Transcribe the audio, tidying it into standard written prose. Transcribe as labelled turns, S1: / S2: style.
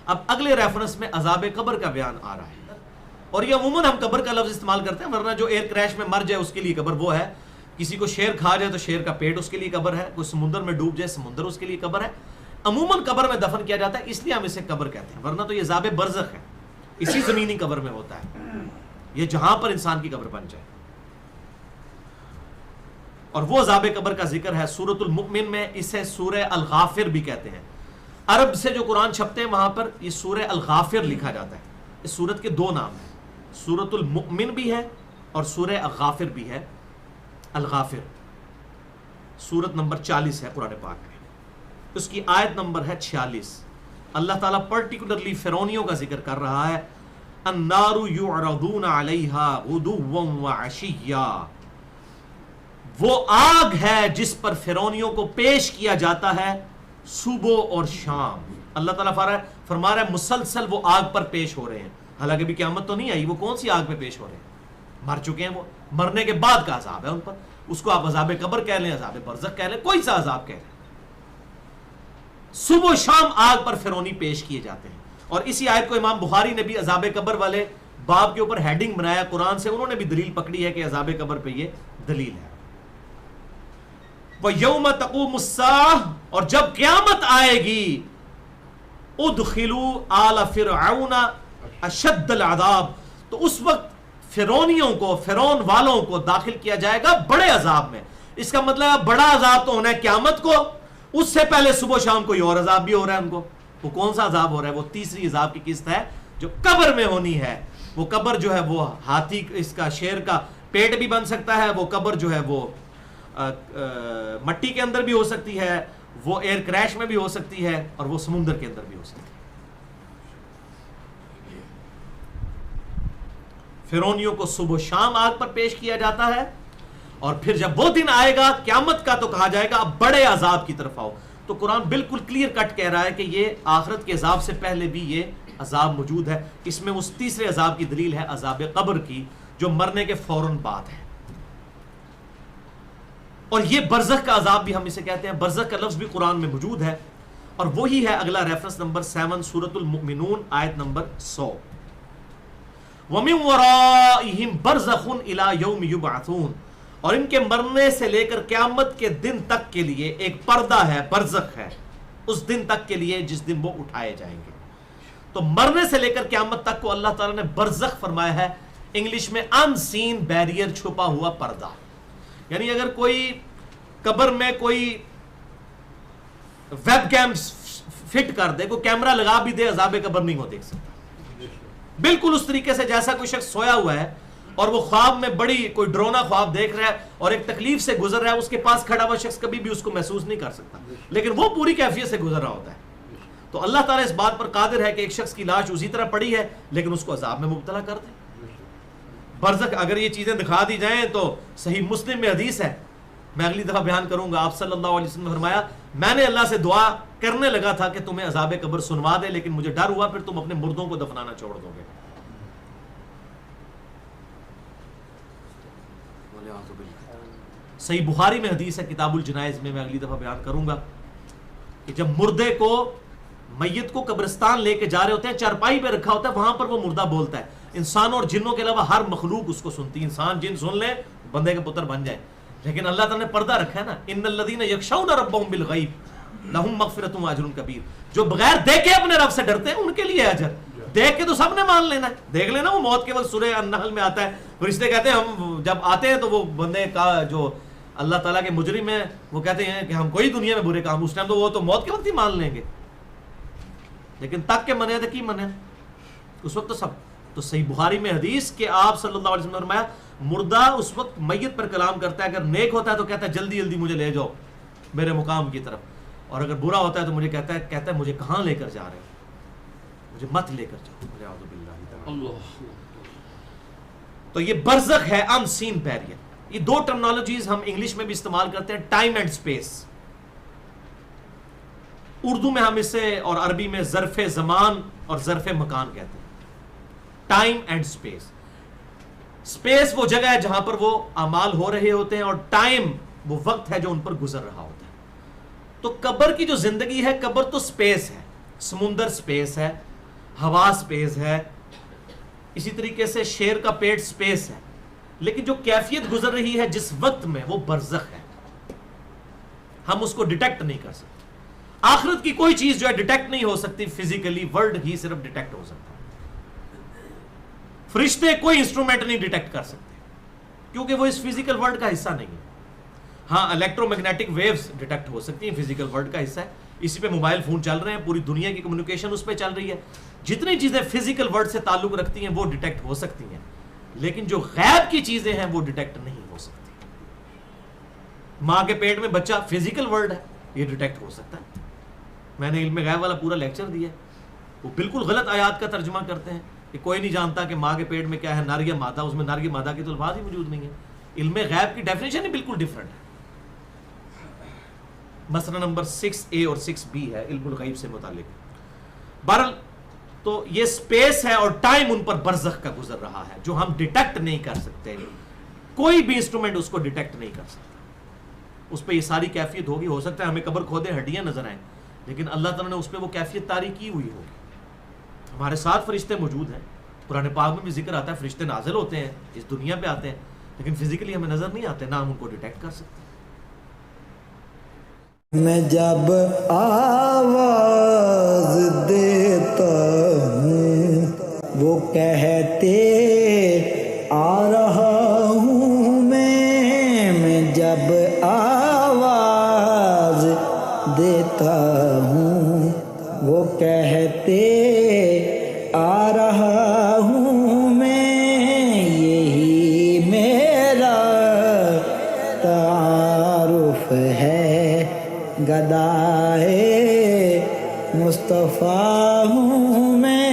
S1: اب اگلے ریفرنس میں عذاب قبر کا بیان آ رہا ہے، اور یہ عموماً ہم قبر کا لفظ استعمال کرتے ہیں، ورنہ جو ایئر کریش میں مر جائے اس کے لیے قبر وہ ہے، کسی کو شیر کھا جائے تو شیر کا پیٹ اس کے لیے قبر ہے، کوئی سمندر میں ڈوب جائے سمندر اس کے لیے قبر ہے، عموماً قبر میں دفن کیا جاتا ہے، اس لیے ہم اسے قبر کہتے ہیں، ورنہ تو یہ عذاب برزخ ہے، اسی زمینی قبر میں ہوتا ہے، یہ جہاں پر انسان کی قبر بن جائے۔ اور وہ عذاب قبر کا ذکر ہے سورۃ المؤمن میں، اسے سورہ الغافر بھی کہتے ہیں، عرب سے جو قرآن چھپتے ہیں وہاں پر یہ سورہ الغافر لکھا جاتا ہے۔ اس سورت کے دو نام ہیں، سورۃ المؤمن بھی ہے اور سورہ الغافر بھی ہے۔ الغافر سورت نمبر 40 ہے قرآن پاک میں، اس کی آیت نمبر ہے 46۔ اللہ تعالیٰ پرٹیکولرلی فرعونیوں کا ذکر کر رہا ہے، النار یعرضون علیہا غدوا وعشیا، وہ آگ ہے جس پر فرعونیوں کو پیش کیا جاتا ہے صبح اور شام۔ اللہ تعالیٰ فرما رہا ہے مسلسل وہ آگ پر پیش ہو رہے ہیں، حالانکہ بھی قیامت تو نہیں آئی، وہ کون سی آگ پہ پیش ہو رہے ہیں؟ مر چکے ہیں، وہ مرنے کے بعد کا عذاب ہے ان پر، اس کو آپ عذاب قبر کہہ لیں، عذاب برزخ کہہ لیں، کوئی سا عذاب کہہ لیں، صبح و شام آگ پر فرعونی پیش کیے جاتے ہیں۔ اور اسی آیت کو امام بخاری نے بھی عذاب قبر والے باب کے اوپر ہیڈنگ بنایا قرآن سے، انہوں نے بھی دلیل پکڑی ہے کہ عذاب قبر پہ یہ دلیل ہے۔ وَيَوْمَ تَقُومُ السَّاعَةُ، اور جب قیامت آئے گی، اُدْخِلُوا آلَ فِرْعَوْنَ أَشَدَّ الْعَذَابِ، تو اس وقت فرعونیوں کو، فرعون والوں کو داخل کیا جائے گا بڑے عذاب میں۔ اس کا مطلب ہے بڑا عذاب تو ہونا ہے قیامت کو، اس سے پہلے صبح شام کوئی اور عذاب بھی ہو رہا ہے ان کو۔ وہ کون سا عذاب ہو رہا ہے؟ وہ تیسری عذاب کی قسط ہے جو قبر میں ہونی ہے۔ وہ قبر جو ہے وہ ہاتھی، اس کا شیر کا پیٹ بھی بن سکتا ہے، وہ قبر جو ہے وہ مٹی کے اندر بھی ہو سکتی ہے، وہ ایئر کریش میں بھی ہو سکتی ہے، اور وہ سمندر کے اندر بھی ہو سکتی ہے۔ فرعونیوں کو صبح و شام آگ پر پیش کیا جاتا ہے، اور پھر جب وہ دن آئے گا قیامت کا تو کہا جائے گا اب بڑے عذاب کی طرف آؤ۔ تو قرآن بالکل کلیئر کٹ کہہ رہا ہے کہ یہ آخرت کے عذاب سے پہلے بھی یہ عذاب موجود ہے۔ اس میں اس تیسرے عذاب کی دلیل ہے عذاب قبر کی، جو مرنے کے فوراً بعد ہے۔ اور یہ برزخ کا عذاب بھی ہم اسے کہتے ہیں، برزخ کا لفظ بھی قرآن میں موجود ہے، اور وہی ہے اگلا ریفرنس نمبر 7 سورۃ المؤمنون آیت نمبر 100۔ وَمِن وَرَائِهِمْ بَرْزَخٌ إِلَى يَوْمِ يُبْعَثُونَ، اور ان کے مرنے سے لے کر قیامت کے دن تک کے لیے ایک پردہ ہے، برزخ ہے، اس دن تک کے لیے جس دن وہ اٹھائے جائیں گے۔ تو مرنے سے لے کر قیامت تک کو اللہ تعالیٰ نے برزخ فرمایا ہے، انگلش میں ان سین بیریئر، چھپا ہوا پردہ۔ یعنی اگر کوئی قبر میں کوئی ویب کیم فٹ کر دے، کوئی کیمرہ لگا بھی دے، عذاب قبر نہیں ہو دیکھ سکتا۔ بالکل اس طریقے سے جیسا کوئی شخص سویا ہوا ہے اور وہ خواب میں بڑی کوئی ڈرونا خواب دیکھ رہا ہے اور ایک تکلیف سے گزر رہا ہے، اس کے پاس کھڑا ہوا شخص کبھی بھی اس کو محسوس نہیں کر سکتا، لیکن وہ پوری کیفیت سے گزر رہا ہوتا ہے۔ تو اللہ تعالیٰ اس بات پر قادر ہے کہ ایک شخص کی لاش اسی طرح پڑی ہے لیکن اس کو عذاب میں مبتلا کر دے۔ برزخ اگر یہ چیزیں دکھا دی جائیں تو صحیح مسلم میں حدیث ہے، میں اگلی دفعہ بیان کروں گا، آپ صلی اللہ علیہ وسلم نے فرمایا میں نے اللہ سے دعا کرنے لگا تھا کہ تمہیں عذاب قبر سنوا دے، لیکن مجھے ڈر ہوا پھر تم اپنے مردوں کو دفنانا چھوڑ دو گے۔ صحیح بخاری میں حدیث ہے کتاب الجنائز میں اگلی دفعہ بیان کروں گا کہ جب مردے کو، میت کو قبرستان لے کے جا رہے ہوتے ہیں، چارپائی پہ رکھا ہوتا ہے، وہاں پر وہ مردہ بولتا ہے، انسانوں اور جنوں کے علاوہ ہر مخلوق اس کو سنتی، انسان جن سن لیں بندے کے پتر بن جائے، لیکن اللہ تعالیٰ نے پردہ رکھا ہے نا، ان الذین یخشون ربهم بالغیب لہم مغفرۃ واجر کبیر، جو بغیر دیکھے اپنے رب سے ڈرتے ہیں ان کے لیے اجر، دیکھ کے تو سب نے مان لینا ہے، دیکھ لینا، وہ موت کے وقت سورہ النحل میں آتا ہے، فرشتے کہتے ہیں ہم جب آتے ہیں تو وہ بندے کا جو اللہ تعالیٰ کے مجرم ہیں وہ کہتے ہیں کہ ہم کوئی دنیا میں برے کام، اس ٹائم تو وہ تو موت کے وقت ہی مان لیں گے، لیکن تک کے منے تو کی منے اس وقت تو سب۔ تو صحیح بخاری میں حدیث کہ آپ صلی اللہ علیہ وسلم نے فرمایا مردہ اس وقت میت پر کلام کرتا ہے، اگر نیک ہوتا ہے تو کہتا ہے جلدی جلدی مجھے لے جاؤ میرے مقام کی طرف، اور اگر برا ہوتا ہے تو مجھے کہتا ہے مجھے کہاں لے کر جا رہے ہیں، مجھے مت لے کر جاؤ۔ اعوذ باللہ تعالی۔ تو یہ برزخ ہے، ان سین بیریئر۔ یہ دو ٹرمنالوجیز ہم انگلش میں بھی استعمال کرتے ہیں، ٹائم اینڈ سپیس۔ اردو میں ہم اسے اور عربی میں ظرف زمان اور ظرف مکان کہتے ہیں، ٹائم اینڈ سپیس۔ سپیس وہ جگہ ہے جہاں پر وہ اعمال ہو رہے ہوتے ہیں، اور ٹائم وہ وقت ہے جو ان پر گزر رہا ہوتا ہے۔ تو قبر کی جو زندگی ہے، قبر تو سپیس ہے، سمندر سپیس ہے، ہوا سپیس ہے، اسی طریقے سے شیر کا پیٹ سپیس ہے، لیکن جو کیفیت گزر رہی ہے جس وقت میں وہ برزخ ہے، ہم اس کو ڈیٹیکٹ نہیں کر سکتے۔ آخرت کی کوئی چیز جو ہے ڈیٹیکٹ نہیں ہو سکتی، فزیکلی ورلڈ ہی صرف ڈیٹیکٹ ہو سکتا ہے۔ فرشتے کوئی انسٹرومنٹ نہیں ڈیٹیکٹ کر سکتے کیونکہ وہ اس فزیکل ورلڈ کا حصہ نہیں ہے۔ ہاں الیکٹرو میگنیٹک ویوز ڈیٹیکٹ ہو سکتی ہیں، فزیکل ورلڈ کا حصہ ہے، اسی پہ موبائل فون چل رہے ہیں، پوری دنیا کی کمیونیکیشن اس پہ چل رہی ہے، جتنی چیزیں فزیکل ورلڈ سے تعلق رکھتی ہیں وہ ڈیٹیکٹ ہو سکتی ہیں، لیکن جو غیب کی چیزیں ہیں وہ ڈیٹیکٹ نہیں ہو سکتی۔ ماں کے پیٹ میں بچہ فزیکل ورلڈ ہے، یہ ڈیٹیکٹ ہو سکتا ہے۔ میں نے علم غیب والا پورا لیکچر دیا ہے، وہ بالکل غلط آیات کا ترجمہ کرتے ہیں کہ کوئی نہیں جانتا کہ ماں کے پیٹ میں کیا ہے، نر یا مادہ، اس میں نر یا مادہ کی تو الفاظ ہی موجود نہیں ہے۔ علم غیب کی ڈیفینیشن ہی بالکل ڈیفرنٹ ہے۔ مسئلہ نمبر 6A اور 6B ہے علم الغیب سے متعلق۔ بہرحال تو یہ سپیس ہے اور ٹائم ان پر برزخ کا گزر رہا ہے جو ہم ڈیٹیکٹ نہیں کر سکتے، کوئی بھی انسٹرومنٹ اس کو ڈیٹیکٹ نہیں کر سکتا۔ اس پہ یہ ساری کیفیت ہوگی، ہو سکتا ہے ہمیں قبر کھودے ہڈیاں نظر آئیں، لیکن اللہ تعالیٰ نے اس پہ وہ کیفیت طاری کی ہوئی ہوگی۔ ہمارے ساتھ فرشتے موجود ہیں، قرآن پاک میں بھی ذکر آتا ہے فرشتے نازل ہوتے ہیں، اس دنیا پہ آتے ہیں، لیکن فزیکلی ہمیں نظر نہیں آتے، نہ ہم ان کو ڈیٹیکٹ کر سکتے۔
S2: میں جب آواز دیتا ہوں وہ کہتے آ رہا ہوں میں جب آواز دیتا ہوں وہ کہتے آ رہا ہوں میں، یہی میرا تعارف ہے، گدائے مصطفیٰ ہوں میں۔